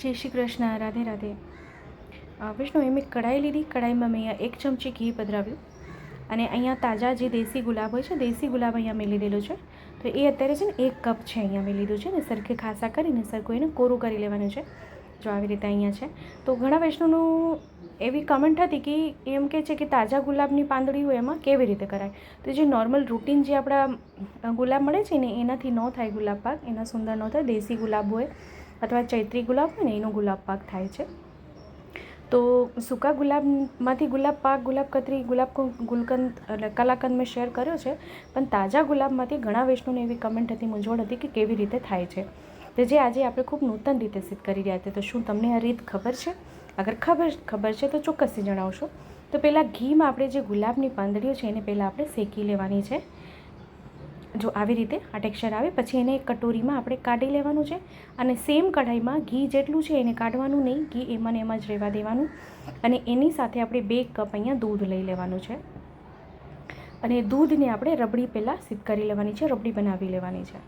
જય શ્રી કૃષ્ણ, રાધે રાધે. વિષ્ણુ મેં કઢાઈ લીધી. કઢાઈમાં મેં અહીંયા 1 ચમચી ઘી પધરાવ્યું અને અહીંયા તાજા જે દેશી ગુલાબ હોય છે, દેશી ગુલાબ અહીંયા મેં લીધેલો છે. તો એ અત્યારે છે ને 1 કપ છે અહીંયા મેં લીધું છે ને સરખે ખાસા કરીને સરખું એને કોરું કરી લેવાનું છે. જો આવી રીતે અહીંયા છે. તો ઘણા વૈષ્ણવનું એવી કમેન્ટ હતી કે એમ કહે છે કે તાજા ગુલાબની પાંદડી હોય એમાં કેવી રીતે કરાય. તો જે નોર્મલ રૂટીન જે આપણા ગુલાબ મળે છે ને એનાથી ન થાય ગુલાબ પાક, એના સુંદર ન થાય. દેશી ગુલાબ હોય અથવા ચૈત્રી ગુલાબ હોય ને એનો ગુલાબ પાક થાય છે. તો સૂકા ગુલાબમાંથી ગુલાબ પાક, ગુલાબ કતરી, ગુલકંદ એટલે કલાકંદ મેં શેર કર્યો છે. પણ તાજા ગુલાબમાંથી ઘણા વૈષ્ણવને એવી કમેન્ટ હતી, મૂંઝવણ હતી કે કેવી રીતે થાય છે. તો જે આજે આપણે ખૂબ નૂતન રીતે સિદ્ધ કરી રહ્યા છીએ. તો શું તમને આ રીત ખબર છે? અગર ખબર છે તો ચોક્કસથી જણાવશો. તો પહેલાં ઘીમાં આપણે જે ગુલાબની પાંદડીઓ છે એને પહેલાં આપણે શેકી લેવાની છે. જો આવી રીતે આ ટેક્સચર આવે પછી એને એક કટોરીમાં આપણે કાઢી લેવાનું છે. અને સેમ કઢાઈમાં ઘી જેટલું છે એને કાઢવાનું નહીં, ઘી એમાં ને એમાં જ રહેવા દેવાનું. અને એની સાથે આપણે 2 કપ અહીંયા દૂધ લઈ લેવાનું છે. અને દૂધને આપણે રબડી પહેલાં સિદ્ધ કરી લેવાની છે, રબડી બનાવી લેવાની છે.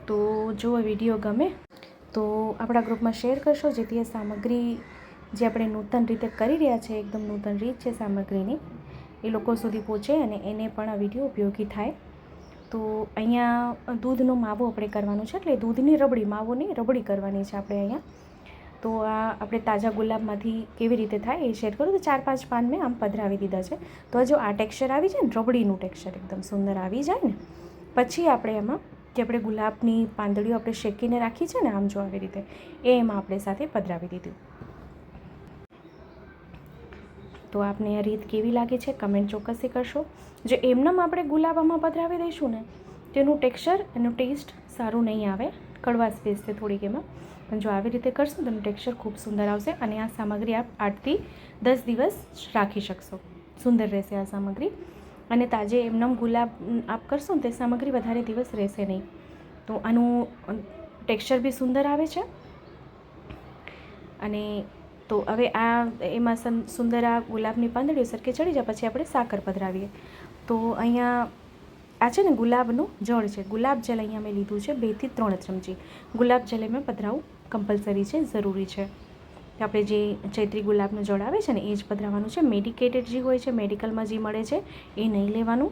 તો જો વિડીયો ગમે તો આપણા ગ્રુપમાં શેર કરશો, જેથી આ સામગ્રી જે આપણે નૂતન રીતે કરી રહ્યા છે, એકદમ નૂતન રીત છે સામગ્રીની, એ લોકો સુધી પહોંચે અને એને પણ આ વિડીયો ઉપયોગી થાય. તો અહીંયા દૂધનો માવો આપણે કરવાનો છે, એટલે દૂધની રબડી, માવો નહીં રબડી કરવાની છે આપણે અહીંયા. તો આ આપણે તાજા ગુલાબમાંથી કેવી રીતે થાય એ શેર કરું. તો 4-5 પાન મેં આમ પધરાવી દીધા છે. તો જો આ ટેક્સચર આવી જાય ને, રબડીનું ટેક્સચર એકદમ સુંદર આવી જાય ને, પછી આપણે એમાં જે આપણે ગુલાબની પાંદડીઓ આપણે શેકીને રાખી છે ને, આમ જો આવી રીતે એ એમાં આપણે સાથે પધરાવી દીધું. તો આપને આ રીત કેવી લાગે છે કમેન્ટ ચોક્કસથી કરશો. જો એમનેમ આપણે ગુલાબ આમાં પધરાવી દઈશું ને તેનું ટેક્સચર, એનું ટેસ્ટ સારું નહીં આવે, કડવાશ બેસશે થોડીક એમાં. પણ જો આવી રીતે કરશો તો એનું ટેક્સચર ખૂબ સુંદર આવશે. અને આ સામગ્રી આપ 8 થી 10 દિવસ રાખી શકશો. સુંદર રહેશે આ સામગ્રી. અને તાજે એમનેમ ગુલાબ આપ કરશો ને તે સામગ્રી વધારે દિવસ રહેશે નહીં. તો આનું ટેક્સચર બી સુંદર આવે છે. અને તો હવે આ એમાં સુંદર આ ગુલાબની પાંદડીઓ સરખે ચડી જાય પછી આપણે સાકર પધરાવીએ. તો અહીંયા આ છે ને ગુલાબનું જળ છે, ગુલાબ જલ અહીંયા મેં લીધું છે 2 થી 3 ચમચી ગુલાબ જલ મેં પધરાવું કમ્પલસરી છે, જરૂરી છે. આપણે જે ચૈત્રી ગુલાબનું જળ આવે છે ને એ જ પધરાવવાનું છે. મેડિકેટેડ જે હોય છે, મેડિકલમાં જે મળે છે એ નહીં લેવાનું,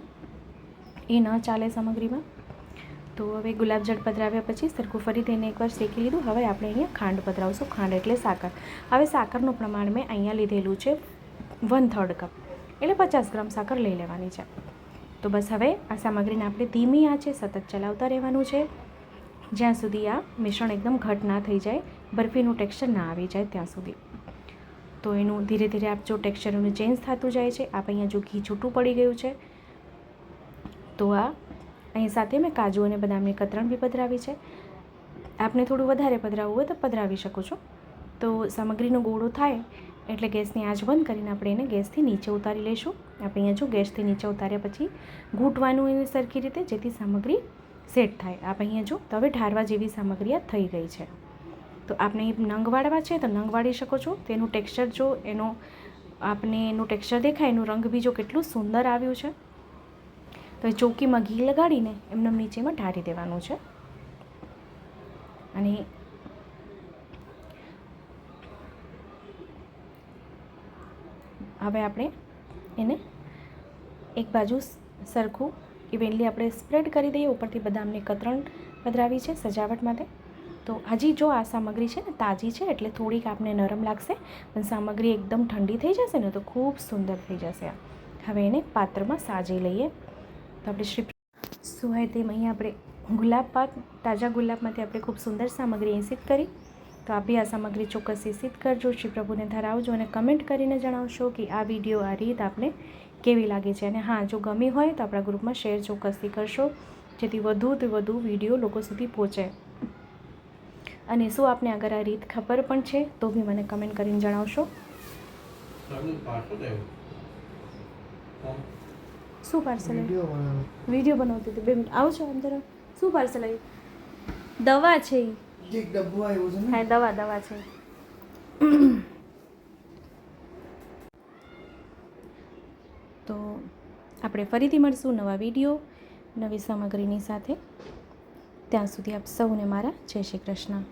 એ ન ચાલે સામગ્રીમાં. તો હવે ગુલાબ જળ પધરાવ્યા પછી સરખું ફરીથી એને એકવાર શેકી લીધું. હવે આપણે અહીંયા ખાંડ પધરાવશું, ખાંડ એટલે સાકર. હવે સાકરનું પ્રમાણ મેં અહીંયા લીધેલું છે 1/3 કપ, એટલે 50 ગ્રામ સાકર લઈ લેવાની છે. તો બસ હવે આ સામગ્રીને આપણે ધીમી આંચે સતત ચલાવતા રહેવાનું છે, જ્યાં સુધી આ મિશ્રણ એકદમ ઘટ ના થઈ જાય, બરફીનું ટેક્સચર ના આવી જાય ત્યાં સુધી. તો એનું ધીરે ધીરે આપ જો ટેક્સચર એનું ચેન્જ થતું જાય છે. આપ અહીંયા જો ઘી છૂટું પડી ગયું છે તો આ અહીં સાથે મેં કાજુ અને બદામની કતરણ બી પધરાવી છે. આપને થોડું વધારે પધરાવવું હોય તો પધરાવી શકો છો. તો સામગ્રીનો ગોળો થાય એટલે ગેસની આંચ બંધ કરીને આપણે એને ગેસથી નીચે ઉતારી લઈશું. આપણે અહીંયા જો ગેસથી નીચે ઉતાર્યા પછી ઘૂંટવાનું એને સરખી રીતે, જેથી સામગ્રી સેટ થાય. આપ અહીંયા જો તો હવે ઢારવા જેવી સામગ્રી આ થઈ ગઈ છે. તો આપને નંગ વાળવા છે તો નંગ વાળી શકો છો. તેનું ટેક્સચર જો એનો આપને એનું ટેક્સચર દેખાય, એનું રંગ બી જો કેટલું સુંદર આવ્યું છે. તો એ ચોકીમાં ઘી લગાડીને એમને નીચેમાં ઢારી દેવાનું છે. અને હવે આપણે એને એક બાજુ સરખું ઇવેનલી આપણે સ્પ્રેડ કરી દઈએ. ઉપરથી બદામની કતરણ પધરાવી છે સજાવટ માટે. તો હજી જો આ સામગ્રી છે ને તાજી છે એટલે થોડીક આપને નરમ લાગશે, પણ સામગ્રી એકદમ ઠંડી થઈ જશે ને તો ખૂબ સુંદર થઈ જશે. હવે એને પાત્રમાં સાજી લઈએ. તો આપણે શ્રી સુહાય તેમ અહીંયા આપણે ગુલાબ પાક, તાજા ગુલાબમાંથી આપણે ખૂબ સુંદર સામગ્રી સિદ્ધ કરી. તો આપ બી આ સામગ્રી ચોક્કસથી સિદ્ધ કરજો, શ્રી પ્રભુને ધરાવજો અને કમેન્ટ કરીને જણાવશો કે આ વિડીયો, આ રીત આપને કેવી લાગે છે. અને હા, જો ગમી હોય તો આપણા ગ્રુપમાં શેર ચોક્કસથી કરશો, જેથી વધુથી વધુ વિડીયો લોકો સુધી પહોંચે. અને શું આપને અગર આ રીત ખબર પણ છે તો બી મને કમેન્ટ કરીને જણાવશો. શું પાર્સલ વિડીયો બનાવતી હતી 2 મિનિટ આવું છો અંદર. શું પાર્સલ આવ્યું? દવા છે. એક ડબ્બો આવ્યો છે. હા, દવા છે. તો આપણે ફરીથી મળશું નવા વિડીયો, નવી સામગ્રીની સાથે. ત્યાં સુધી આપ સૌને મારા જય શ્રી કૃષ્ણ.